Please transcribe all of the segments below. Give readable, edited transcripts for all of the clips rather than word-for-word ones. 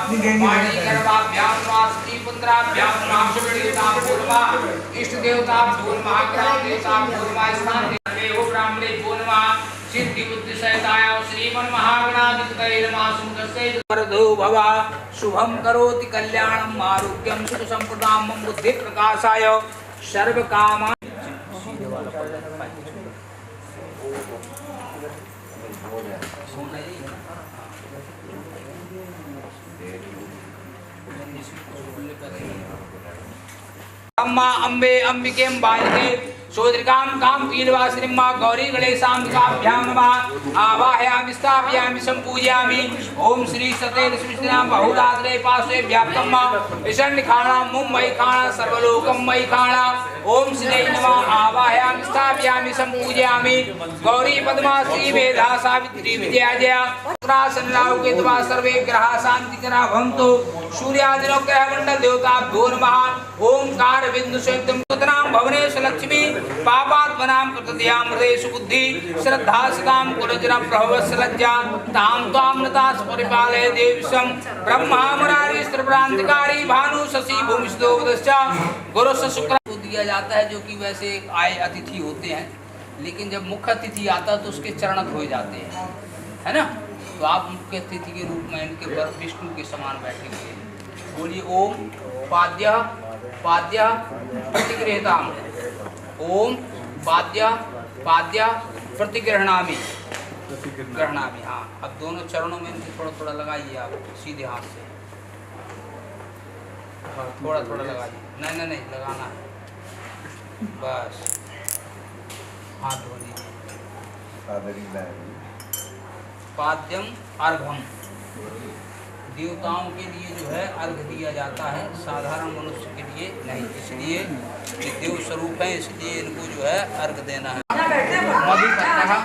वाणी गर्भाभ्याम वास्ति पुत्राभ्याम नामशुभदेवतां पूर्वा इष्ट देवतां पूर्वा ग्राम देवतां पूर्वा स्थान देवो ब्राह्मणे पूर्वा सिद्धि बुद्धि सहिताय श्रीमन् महागणाधिपतये नमः सुमुखस्य वरदो भव शुभं करोति कल्याणं आरोग्यं सुख संपदां मम बुद्धि प्रकाशाय सर्व कामा अम्मा अम्बे अंबिके बालिके सोदृकां काम पीलवासिनीम्मा गौरी गणेशाम्बिकाभ्यां नमः आवाहयामि स्थापयामि संपूजयामि ओम श्री सतेन स्मृतिनां बहुदात्रे पार्श्वे व्याप्तं विषण्णिखाणा मुम्बई खाणा सर्वलोकं मयि खाणा ओम श्री नमः आवाहयामि स्थापयामि संपूजयामि गौरी पद्मा श्री मेधा सावित्री विद्याजया पुत्रासनलाओके द्वा सर्वे ग्रहा शांतिकरा भवन्तु सूर्यादिनो ग्रहमंडल देवताभ्यो नमः ओंकार बिंदु सहितं तदनां भवनेश लक्ष्मी पापात्मनां कृतदयां हृदयेषु बुद्धि श्रद्धा सदां कुलजरा प्रभवस्सलज्जा तां त्वामृतास परिपालय देविशं ब्रह्मा मुरारी स्त्रप्रांतिकारी भानु शशि भूमिष्ठोपदश्च गुरुश्च शुक्र को दिया जाता है, जो कि वैसे आए अतिथि होते हैं, लेकिन जब मुख्य अतिथि आता है तो उसके चरण धोए जाते हैं, है ना। तो आप मुख्य अतिथि के रूप में इनके पर विष्णु के समान बैठे हुए हैं। बोलिए ओम पाद्य पाद्य प्रतिगृहताम ओम पाद्य पाद्य प्रतिगृहणामि ग्रहणामि। हाँ, अब दोनों चरणों में इनसे थोड़ा थोड़ा लगाइए आप सीधे हाथ से, थोड़ा थोड़ा लगाइए, नहीं नहीं नहीं लगाना है, बस हाथ धो लीजिए। पाद्यम अर्घम, देवताओं के लिए जो है अर्घ दिया जाता है, साधारण मनुष्य के लिए नहीं, इसलिए ये देव स्वरूप है, इसलिए इनको जो है अर्घ देना है। मधुपर्का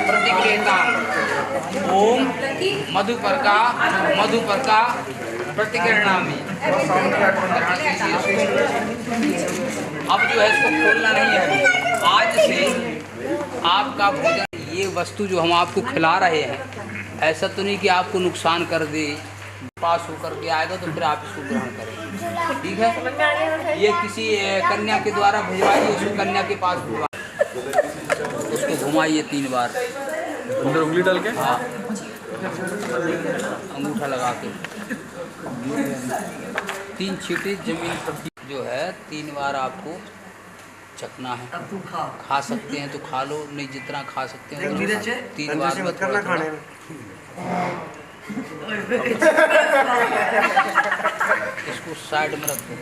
प्रतिगृहता ओम मधुपर्का प्रतिगृहणामि। अब जो है इसको खोलना नहीं है, आज से आपका भोजन, ये वस्तु जो हम आपको खिला रहे हैं, ऐसा तो नहीं कि आपको नुकसान कर दे, पास होकर के आएगा तो फिर आप इसको ग्रहण करेंगे, ठीक है। ये किसी कन्या के द्वारा भिजवाइए, उसको कन्या के पास भिजवा, उसको घुमाइए 3 बार अंदर उंगली डाल के, हाँ अंगूठा लगा के 3 छींटे जमीन पर जो है 3 बार आपको चखना है। खा सकते हैं तो खा लो, नहीं जितना खा सकते हैं 3 बार में थोड़ा थोड़ा। इसको साइड में रखो।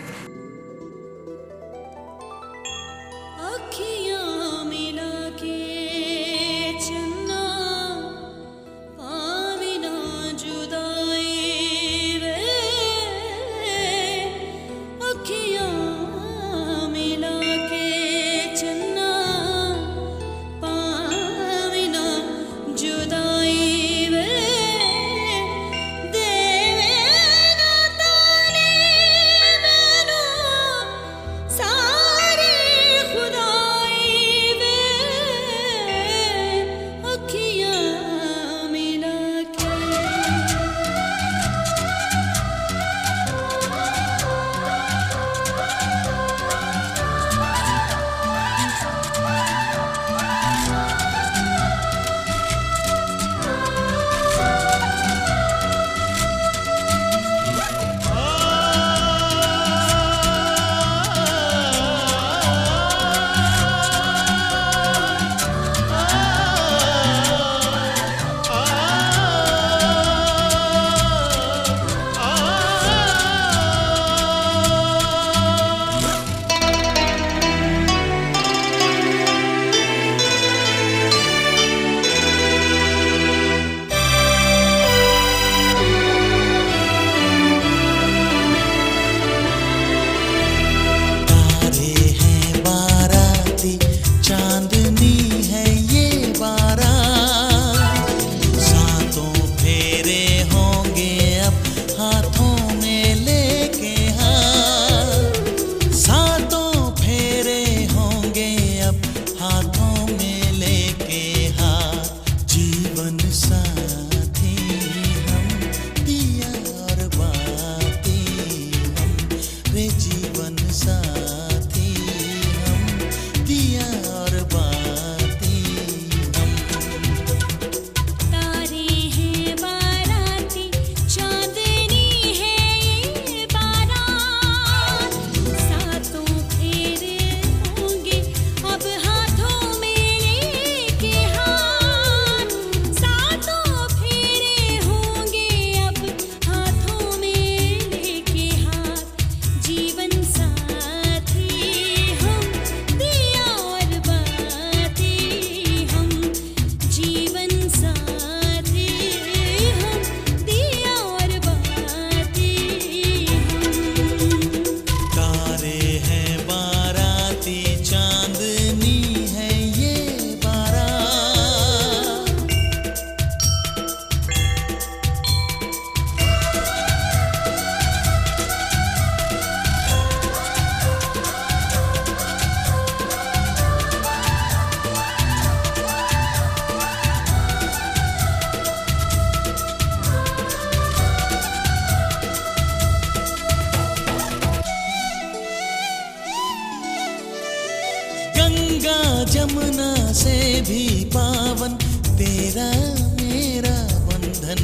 से भी पावन तेरा मेरा बंधन,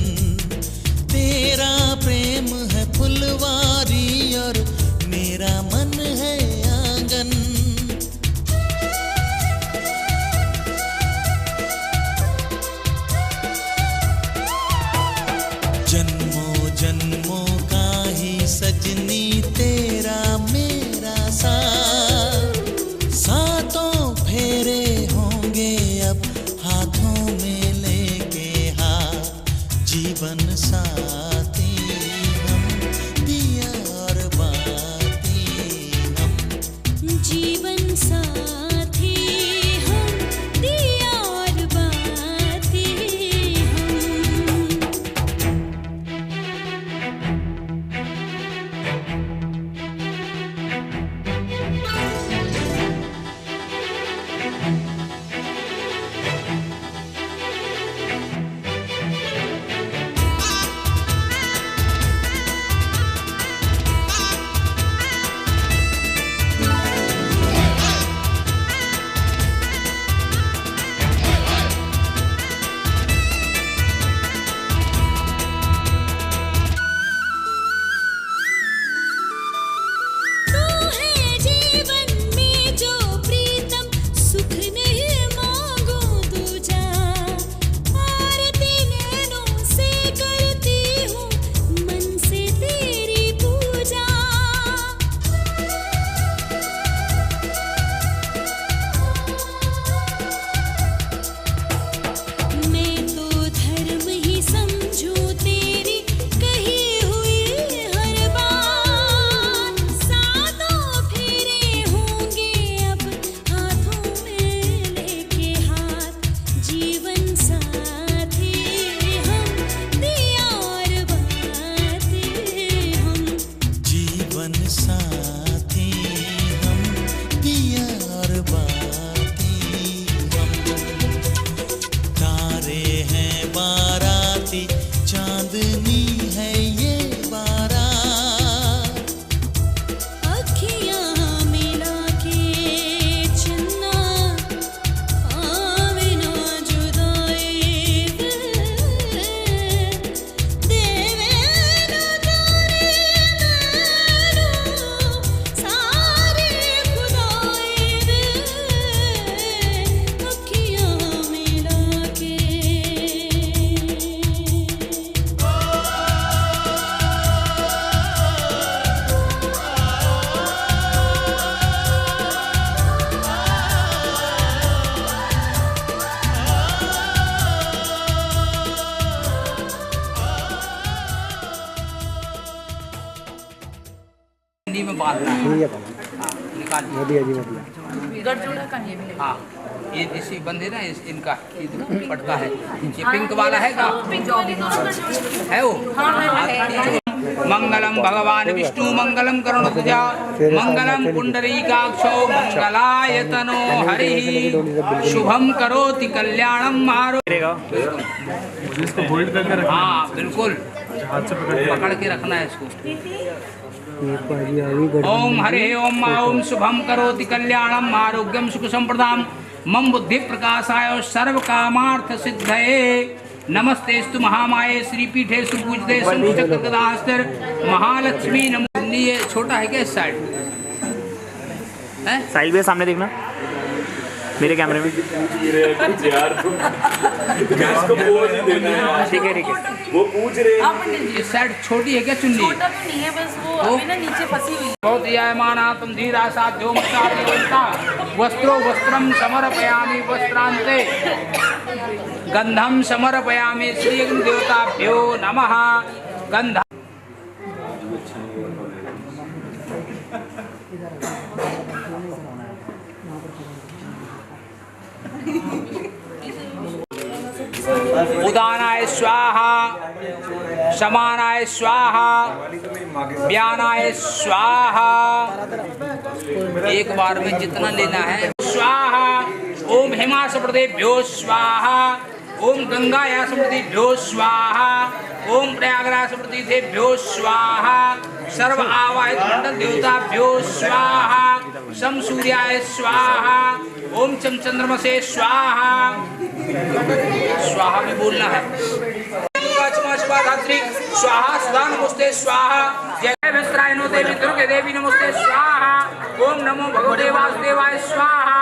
तेरा प्रेम है फुलवारी और मेरा मन है आंगन। जन्मों जन्मों का ही सजनी तेरा मेरा साथ, सातों फेरे होंगे अब हाथों में लेके हाथ, जीवन साथी हम दिया और बाती हम, जीवन साथी हम दिया और बाती हम। तू है जीवन में जो प्रीतम, सुख नहीं मांगो दूजा, आरती नैनों से करती हूँ मन से तेरी पूजा। मैं तो धर्म ही समझूं तेरी कही हुई हर बात, सातों फेरे होंगे अब हाथों में लेके हाथ, जीवन साथी हम दिया और बाती हम। जीवन साथी हम दिया और बाती हम, तारे हैं बाराती चांदनी है ये बारात, अखियाँ मिला के चन्ना आवे ना जुदाई, देवे ना तारे नैनों सारे खुदाई, अखियाँ मिला के। हिंदी में बांधना है। हाँ, निकालिए। गठजोड़ा का नियम है। हाँ, ये जिससे बंधे ना इनका ये पड़ता है, ये पिंक वाला है का पिंक वाली दोनों गठजोड़ है वो। हाँ, है। मंगलम भगवान विष्णु मंगलम करुणध्वजा मंगलम पुंडरीकाक्षो मंगलायतनो हरि शुभम करोति कल्याणम आरोग्यम। इसको होल्ड करके रखना हाँ बिल्कुल, हाथ से पकड़ के रखना है इसको। ओम हरे ओम ओम शुभम करोति कल्याणम आरोग्यम सुख संप्रदाम मम बुद्धि प्रकाशाय सर्व कामार्थ सिद्धये नमस्तेस्तु महामाये श्रीपीठे सुपूजिते शंकुचक्र गदास्तर महालक्ष्मी नमो। ये छोटा है क्या इस साइड है? साइड भी सामने देखना मेरे कैमरे में। ठीक है वो पूछ रहे हाँ पंडित जी, ये साइड छोटी है क्या चुन्नी? छोटा तो नहीं है, बस वो अभी ना नीचे फंसी हुई है। बहुत यायमाना तुम धीरा साध्यो मत्ता वस्त्रो वस्त्रम समर्पयामि वस्त्रांते गंधम समर्पयामि श्री देवताभ्यो नमः। गंध उदानाय स्वाहा समानाय स्वाहा व्यानाय स्वाहा। एक बार में जितना लेना है। स्वाहा ओम हिमास प्रदेभ्यो स्वाहा ओम गंगाया समृद्धिभ्यो स्वाहा, ओम प्रयागराज समृद्धिभ्यो स्वाहा, सर्व आवाहित मंडल देवताभ्यो स्वाहा, शम सूर्याय स्वाहा, ओम चम चंद्रमसे स्वाहा। स्वाहा में बोलना है। स्वाहा सुधा नमस्ते स्वाहा, जय विस्त्राय नो देवी दुर्गे देवी नमस्ते स्वाहा, ओम नमो भगवते वासुदेवाय स्वाहा,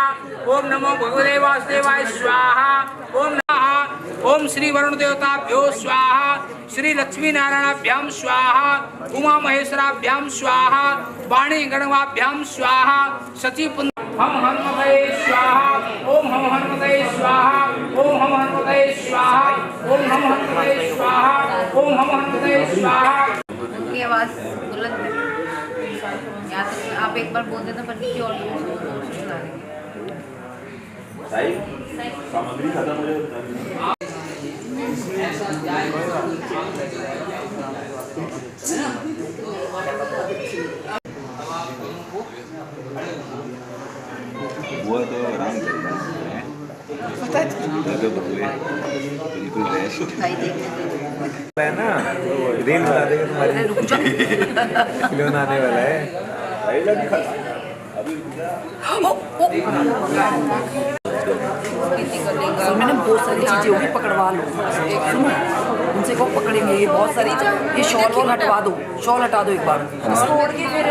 ओम नमो भगवते वासुदेवाय स्वाहा, ओम श्री वरुण देवताभ्यो स्वाहा, श्री लक्ष्मी नारायणाभ्याम स्वाहा, उमा महेश्वराभ्याम स्वाहा, वाणी गणवाभ्याम स्वाहा, सचिव हम हनुमते स्वाहा, ओम हम हनुमते स्वाहा, ओम हम हनुमते स्वाहा, ओम हम हनुमते स्वाहा, ओम हम हनुमते स्वाहा। उनकी आवाज बुलंद है। यहाँ तक आप एक बार बोल देना पर नीचे और सुना देंगे। सामग्री खत्म हो जाए। वो तो आराम करना है, बिल्कुल रेस्ट है ना, रील बना देंगे तुम्हारी। क्यों आने वाला है? मैंने बहुत सारी चीजें होगी, पकड़वा लो। एक सुनो, उनसे को पकड़ेंगे ये बहुत सारी। ये शॉल वॉल हटवा दो, शॉल हटा दो एक बार। इसको ओढ़ के फिर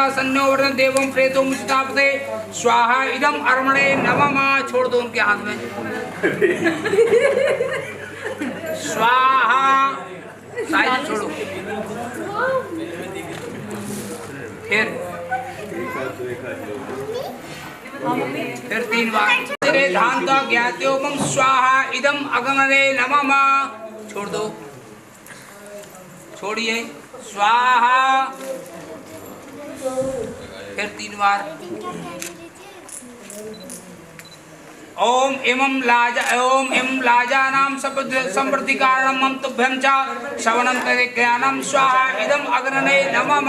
सन्नो वर्ण देवम प्रेतो मुस्तापते स्वाहा इदम अर्मणे नमः। छोड़ दो उनके हाथ में स्वाहा, साइड छोड़ो। फिर 3 बार तेरे धान का ज्ञात्योपम स्वाहा इदम अगमने नमः। छोड़ दो, छोड़िए स्वाहा। फिर 3 बार ओम इमं लाजानां समृद्धि कारणं मम तुभ्यं च श्रवणं तदे ज्ञानं स्वाहा इदम अग्नने नमः।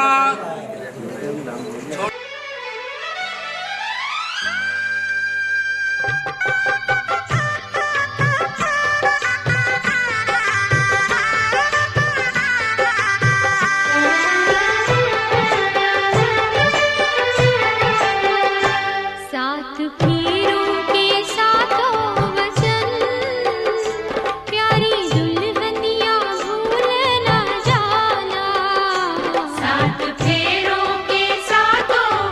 फेरों के साथों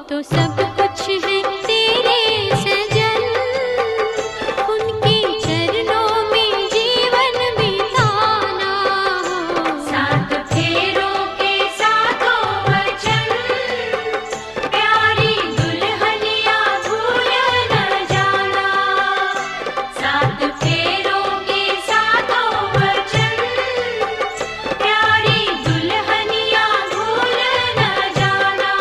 तो सब कुछ है तेरे सजन, उनके चरणों में जीवन बिताना हो। सात फेरों के सातों वचन, प्यारी दुल्हनिया भूल न जाना। सात फेरों के सातों वचन, प्यारी दुल्हनिया भूल न जाना।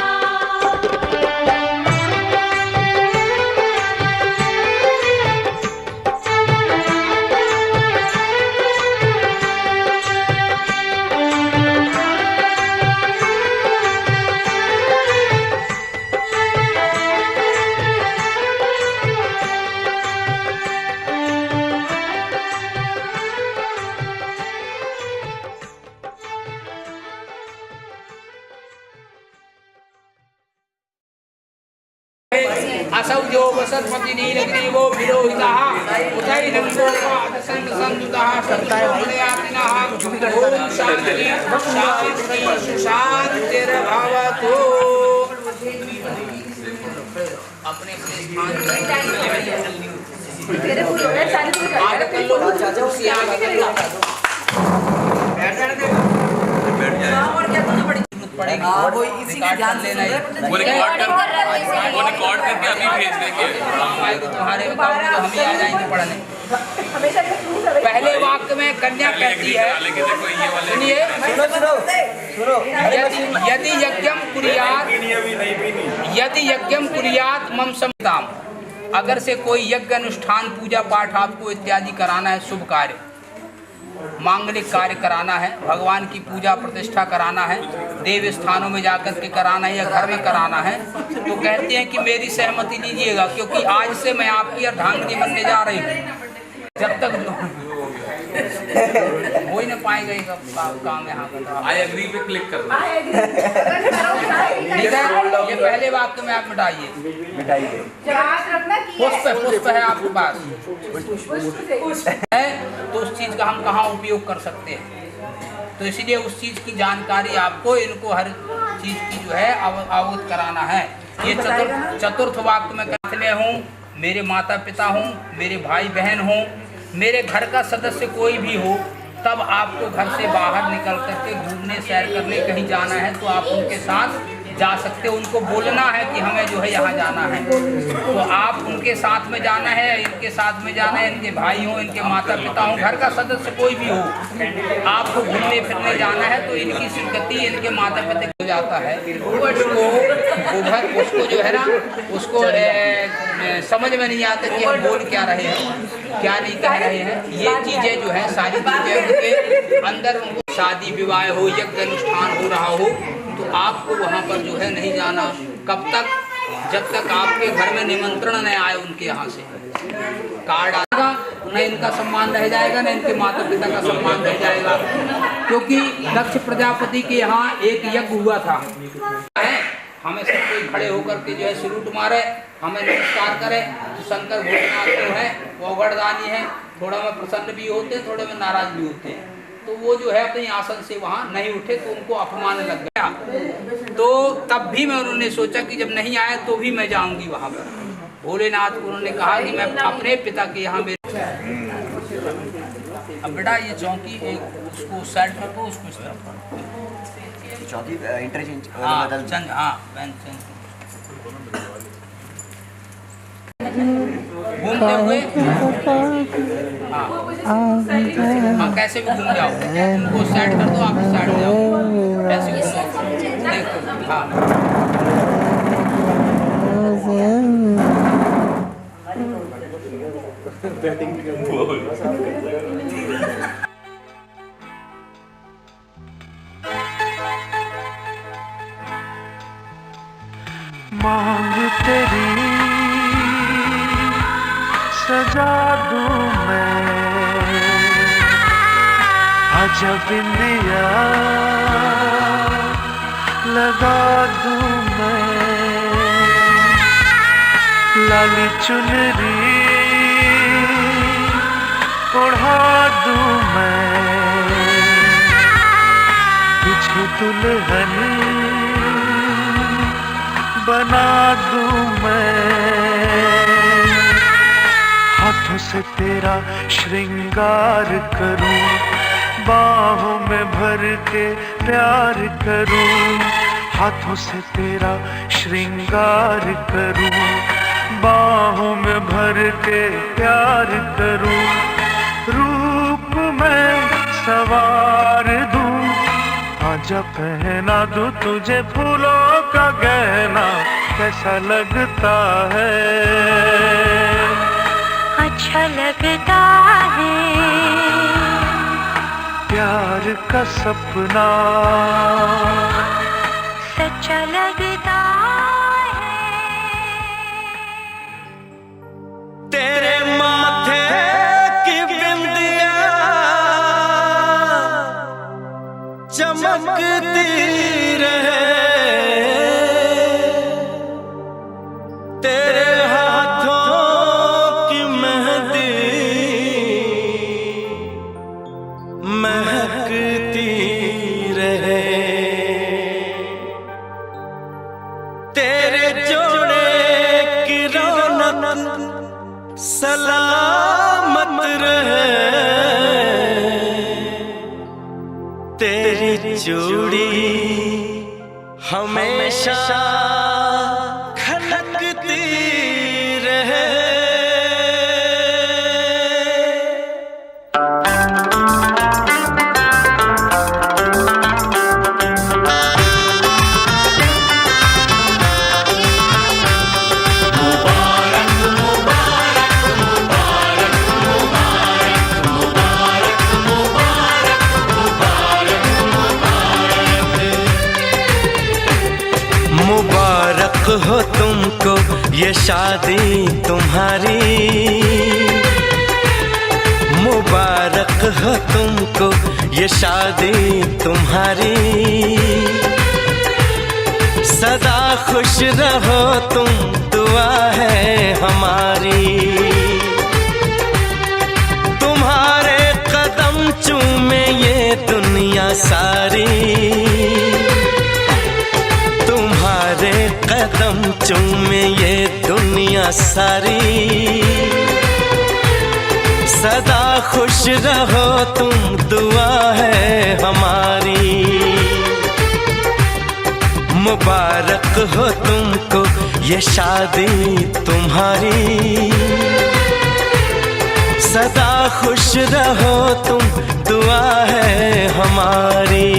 असौ जो वसत्पति नीलग्रीवो विरोहितः उतैनं गोपादसंग संयुतः सत्तायमलयातिनः। ओम शांति शांति सुशांतिर्भवतु। अपने आगे कर लो, कुर्सी आगे कर लो। और क्या तुझे बड़ी पड़ेगी वो इसी का ध्यान लेना है। वो रिकॉर्ड करके अभी भेज देंगे। तुम्हारे बताओ तो हम ही आ जाएंगे पढ़ने। पहले वाक्य में कन्या कहती है, सुनिए, यदि यज्ञम कुर्यात्, यदि यज्ञम कुर्यात् मम समताम, अगर से कोई यज्ञ अनुष्ठान पूजा पाठ आपको इत्यादि कराना है, शुभ कार्य मांगलिक कार्य कराना है, भगवान की पूजा प्रतिष्ठा कराना है, देव स्थानों में जाकर के कराना है या घर में कराना है, तो कहते हैं कि मेरी सहमति लीजिएगा, क्योंकि आज से मैं आपकी अर्धांगिनी बनने जा रही हूँ। जब तक हो ही न पाएगा काम यहाँ का। आई एग्री पे क्लिक करना। ठीक है, ये पहले वाक्य में आप मिटाइए। पुष्प है आपके पास है, तो उस चीज का हम कहाँ उपयोग कर सकते हैं, तो इसलिए उस चीज की जानकारी आपको, इनको हर चीज की जो है अवगत कराना है। ये चतुर्थ वाक्य में कहते में हूँ, मेरे माता पिता हूँ, मेरे भाई बहन हों, मेरे घर का सदस्य कोई भी हो, तब आपको घर से बाहर निकल करके घूमने सैर करने कहीं जाना है तो आप उनके साथ जा सकते हो। उनको बोलना है कि हमें जो है यहाँ जाना है, तो आप उनके साथ में जाना है, इनके साथ में जाना है, इनके भाई हो, इनके माता पिता हो, घर का सदस्य कोई भी हो, आपको घूमने फिरने जाना है, तो इनकी स्वीकृति इनके माता पिता हो जाता है। उसको जो है ना, उसको समझ में नहीं आता कि हम बोल क्या रहे हैं, क्या नहीं कह रहे हैं। ये चीज़ें जो है, सारी चीज़ें उनके अंदर, उनको शादी विवाह हो, यज्ञ अनुष्ठान हो रहा हो, तो आपको वहाँ पर जो है नहीं जाना। कब तक? जब तक आपके घर में निमंत्रण न आए उनके यहाँ से। कार्ड आएगा, न इनका सम्मान रह जाएगा, न इनके माता पिता का सम्मान रह जाएगा। क्योंकि दक्ष प्रजापति के यहाँ एक यज्ञ हुआ था, हमें सब कोई खड़े होकर के जो है सलूट मारे, हमें नमस्कार करे, तो शंकर भोलेनाथ जो है वो वरदानी है, थोड़ा में प्रसन्न भी होते हैं, थोड़े में नाराज भी होते हैं। तो वो जो है अपने आसन से वहाँ नहीं उठे, तो उनको अपमान लग गया। तो तब भी मैं, उन्होंने सोचा कि जब नहीं आया तो भी मैं जाऊंगी वहाँ पर। भोलेनाथ को उन्होंने कहा कि मैं अपने पिता के यहाँ मेरे। अब बेटा ये चौकी एक उसको साइड कर दो, उसको इस तरफ चौकी इंटरचेंज चेंज, हाँ घूमते हुए, हाँ कैसे भी घूम जाओ, उनको साइड कर दो, आप साइड हो जाओ, ऐसे घूमो, देखो, हाँ मांग तेरी सजा दूं मैं, आजा बिंदिया लगा दूं मैं, लाली चुनरी ओढ़ा दूं मैं, तुझे दुल्हन बना दूं मैं, हाथों से तेरा श्रृंगार करूं, बाहों में भर के प्यार करूं, हाथों से तेरा श्रृंगार करूं, बाहों में भर के प्यार करूं, रूप में सवार दूं, आजा पहना दूं तुझे फूलों का गहना, कैसा लगता है, अच्छा लगता है, प्यार का सपना सच्चा लगता है। तेरे माथे की बिंदिया चमकती रहे, तेरे हाथों की मेहंदी महकती रहे, तेरे जोड़े की रौनक सलामत रहे, तेरी चूड़ी हमेशा खनकती रहे। मुबारक हो तुमको ये शादी तुम्हारी, मुबारक हो तुमको ये शादी तुम्हारी, सदा खुश रहो तुम दुआ है हमारी, तुम्हारे कदम चूमे ये दुनिया सारी, तुम्हारे कदम चूमे ये दुनिया सारी, सदा खुश रहो तुम दुआ है हमारी, मुबारक हो तुमको ये शादी तुम्हारी, सदा खुश रहो तुम दुआ है हमारी।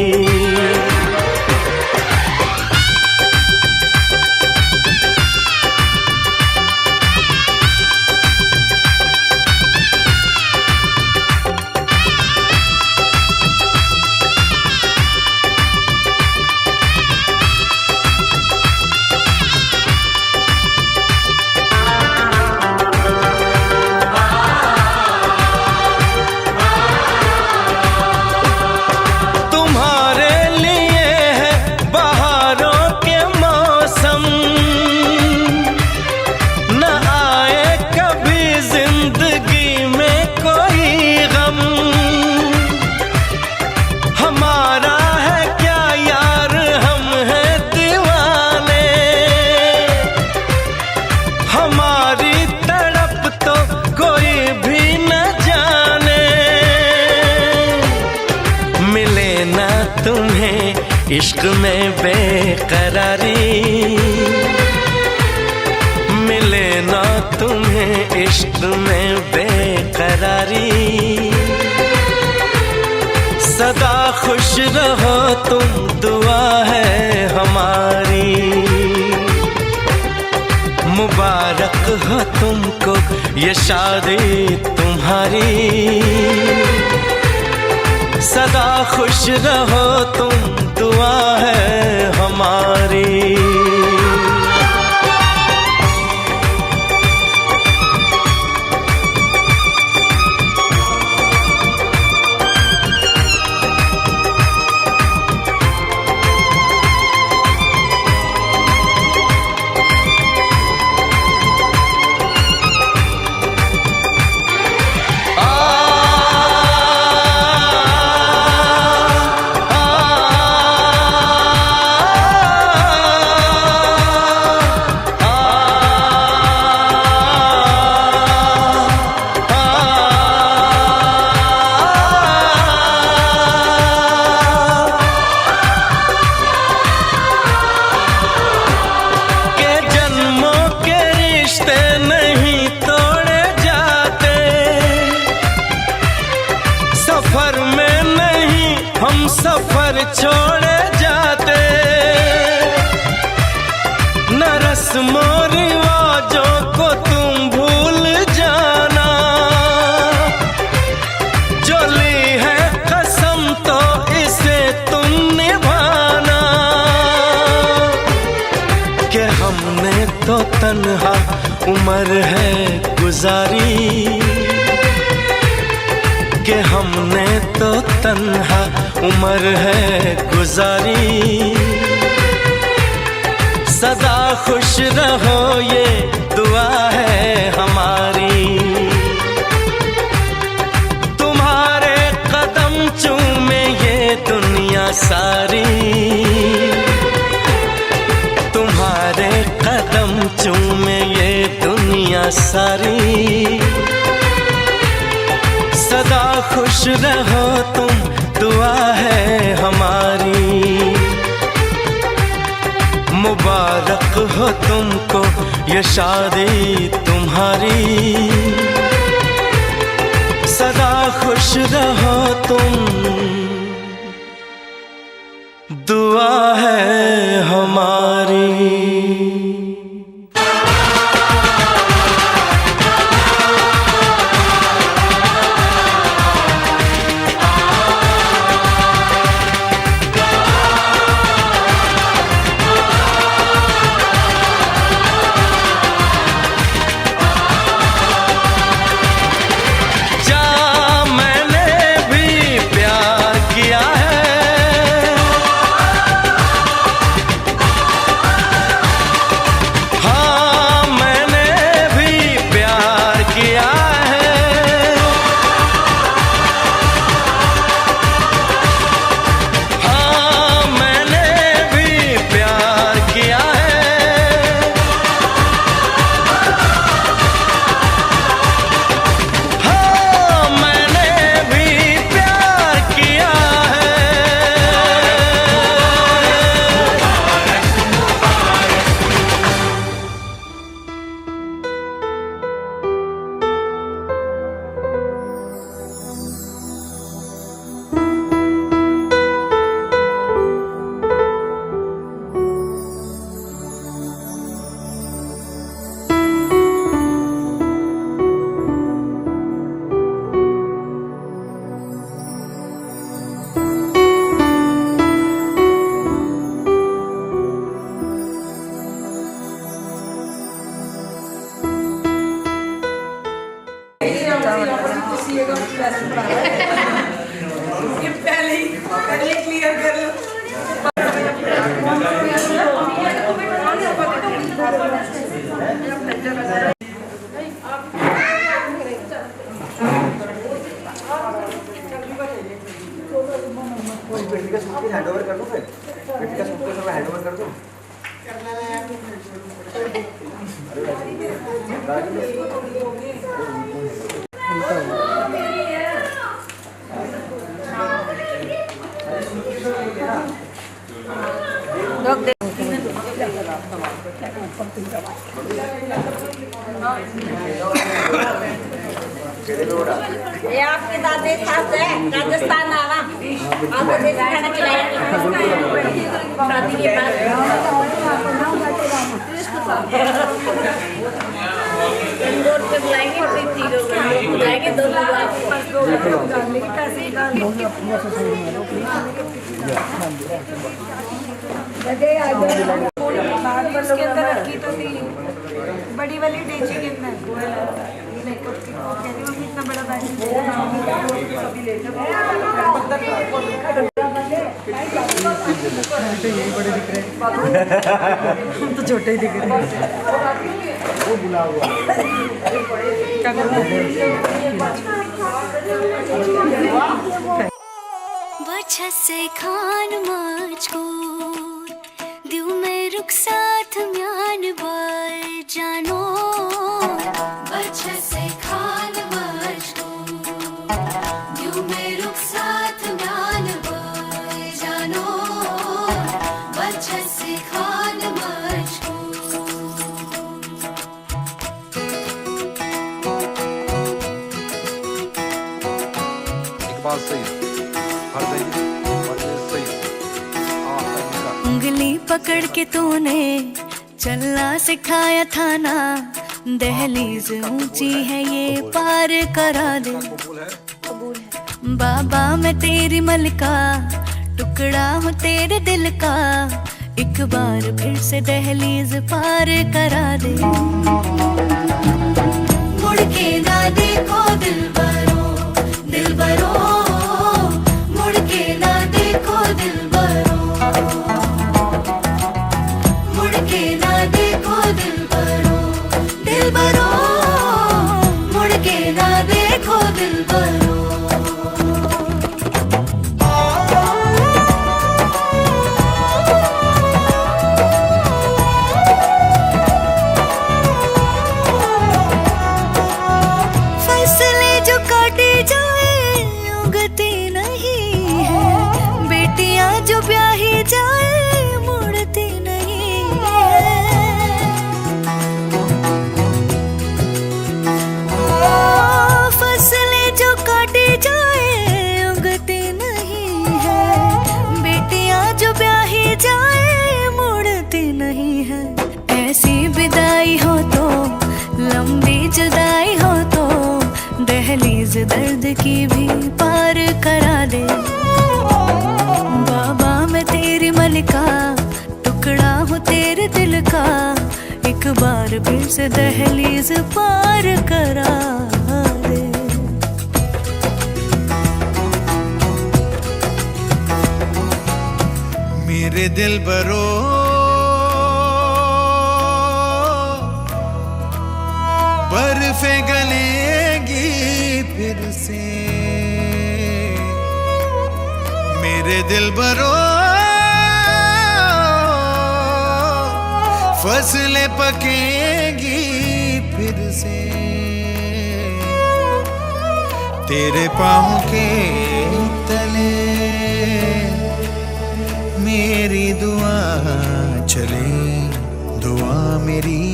इश्क में बेकरारी मिले ना तुम्हें, इश्क में बेकरारी, सदा खुश रहो तुम दुआ है हमारी, मुबारक हो तुमको ये शादी तुम्हारी, सदा खुश रहो तुम दुआ है हमारी। छोड़े जाते, न रस्मों रिवाजों को तुम भूल जाना। जो ली है कसम तो इसे तुम निभाना, कि हमने तो तन्हा उम्र है गुजारी, कि हमने तो तन्हा उम्र है गुजारी। सदा खुश रहो ये दुआ है हमारी, तुम्हारे कदम चूमे ये दुनिया सारी, तुम्हारे कदम चूमे ये दुनिया सारी। सदा खुश रहो तुम दुआ है हमारी, मुबारक हो तुमको ये शादी तुम्हारी। सदा खुश रहो तुम दुआ है हमारी। पहले क्लियर कर लो। बेटी का सूट हैंडओवर कर दो, फिर बेटी का सूट को हैंडओवर कर दो। ये आपके दादे सास है, राजस्थान आना आपको देसी खाना खिलाएंगे शादी के बाद। इंदौर पे बुलाएंगे, फिर 3 लोग बुलाएंगे, 2 लोग आपके पास, 2 लोग डालने के पैसे इसके अंदर रखी तो थी बड़ी वाली डेची के अंदर इतना बड़ा हम तो छोटे ही दिख रहे हैं। वो बुला हुआ बच्चा से खान मुझको दिल में रुक साथ म्यान बार जानो। बच्चा से खान मुझको दिल में रुक साथ म्यान बार जानो। बच्चा से खान मुझको एक बात सही हर सही सही उंगली पकड़ के तूने चलना सिखाया था ना, दहलीज ऊंची है ये पार करा दे। बाबा मैं तेरी मलिका, टुकड़ा हूँ तेरे दिल का, एक बार फिर से दहलीज पार करा दे। मुड़ के ना देखो दिलबरो, दिलबरो, मुड़ के ना देखो दिलबरो, मुड़ के ना देखो दिलबरो, दिलबरो, मुड़ के ना देखो दिलबरो। जो ब्याही जाए मुड़ती नहीं है, फसलें जो काटी जाए उगती नहीं है, बेटियां जो ब्याही जाए मुड़ती नहीं है। ऐसी विदाई हो तो, लंबी जुदाई हो तो, दहलीज दर्द की भी पार करा दे। बाबा मैं तेरी मलिका, टुकड़ा हूँ तेरे दिल का, एक बार फिर से दहलीज पार करा दे। मेरे दिल बरो बर्फे गलेगी फिर से, मेरे दिल बरो फसलें पकेगी फिर से, तेरे पाँव के तले मेरी दुआ चले, दुआ मेरी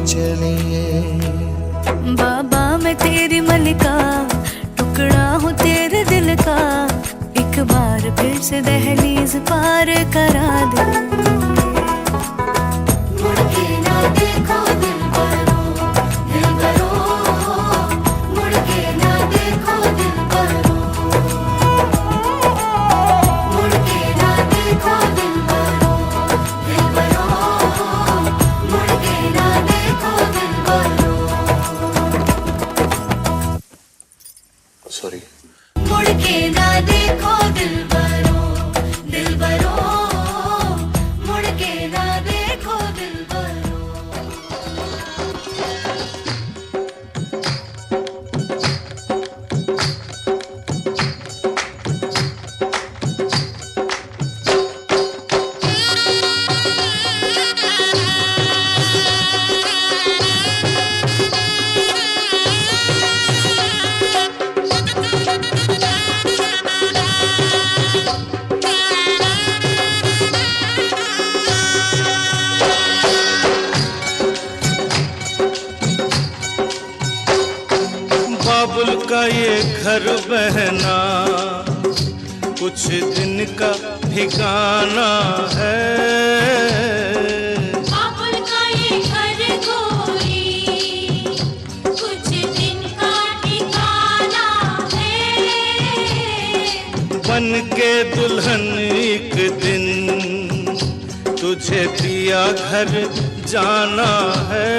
चले। बाबा मैं तेरी मलिका, टुकड़ा हूँ तेरे दिल का, एक बार फिर से दहलीज पार करा दे। मुड़ के ना देखो दिलबरो, दिलबरो, मुड़ के ना देखो दिलबरो, मुड़ के ना देखो दिलबरो, दिलबरो, मुड़ के ना देखो दिलबरो। सॉरी। मुड़ के ना देखो दिलबरो, दिलबरो, मुड़ के ना देखो दिलबरो। बाबुल का ये घर बहना कुछ दिन का ठिकाना है, बाबुल का ये घर गोरी कुछ दिन का ठिकाना है, बन के दुल्हन एक दिन तुझे पिया घर जाना है।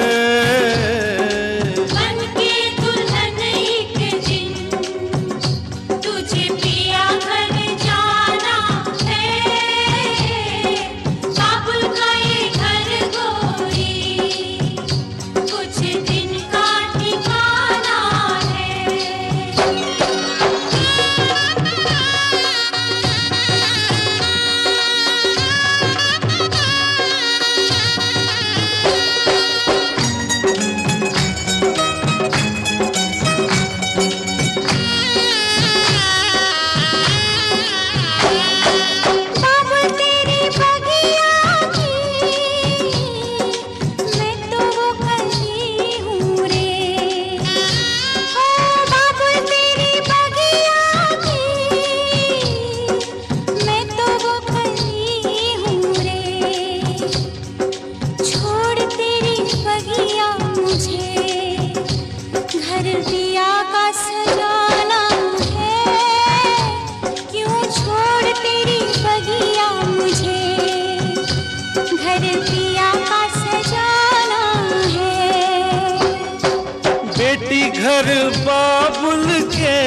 घर बाबुल के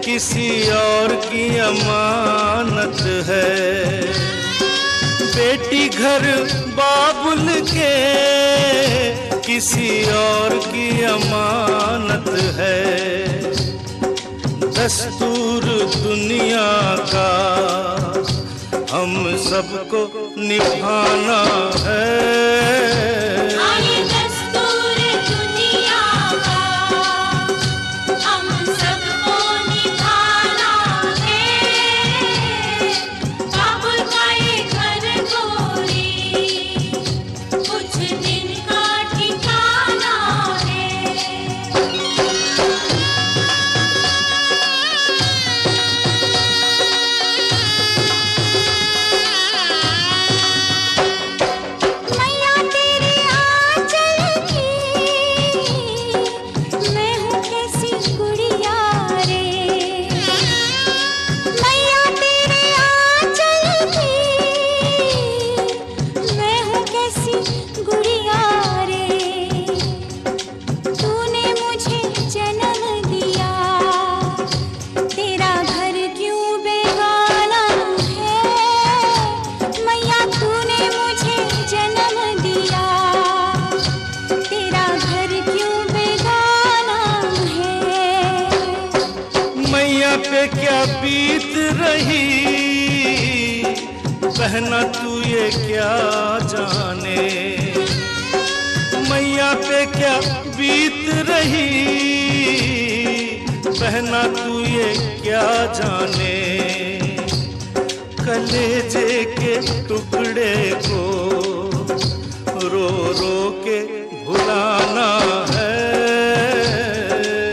किसी और की अमानत है। बेटी घर बाबुल के किसी और की अमानत है। दस्तूर दुनिया का हम सबको निभाना है। दस्तूर दुनिया का हम सबको निभाना है। बाबुल का ये घर गोरी कुछ दिन का ठिकाना है। मैया तेरे आंचल की मैं हूँ कैसी गुड़िया रे। मैया तेरे आंचल की मैं हूँ कैसी गुड़िया रे। तूने मुझे जन्म दिया तेरा घर क्यों बेगाना है। मैया तूने मुझे जन्म दिया तेरा घर क्यों बेगाना है। मैया पे क्या बीत रही बहना तू ये क्या जाने। मैया पे क्या बीत रही बहना तू ये क्या जाने। कलेजे के टुकड़े को रो रो के भुलाना है।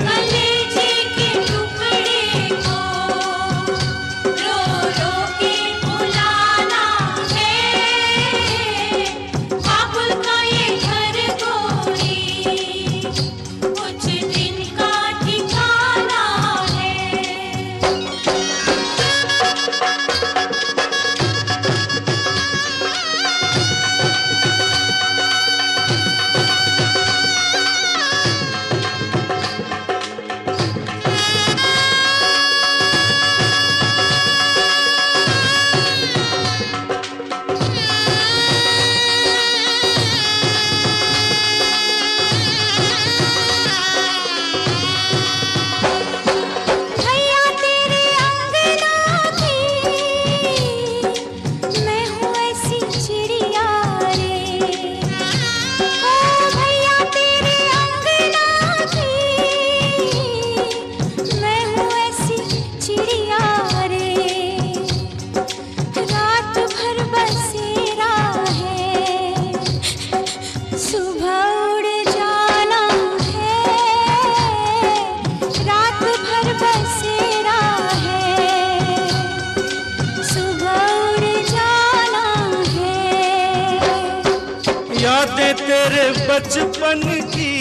कलेजे के टुकड़े को रो रो के भुलाना है। बाबुल का ये घर गोरी कुछ दिन का ठिकाना है। भैया तेरे अंगना की मैं हूँ ऐसी चिड़िया रे। ओ भैया तेरे अंगना की मैं हूँ ऐसी चिड़िया रे। रात भर बसेरा है सुबह उड़ जाना है। रात भर बसेरा है सुबह उड़ जाना है। यादें तेरे बचपन की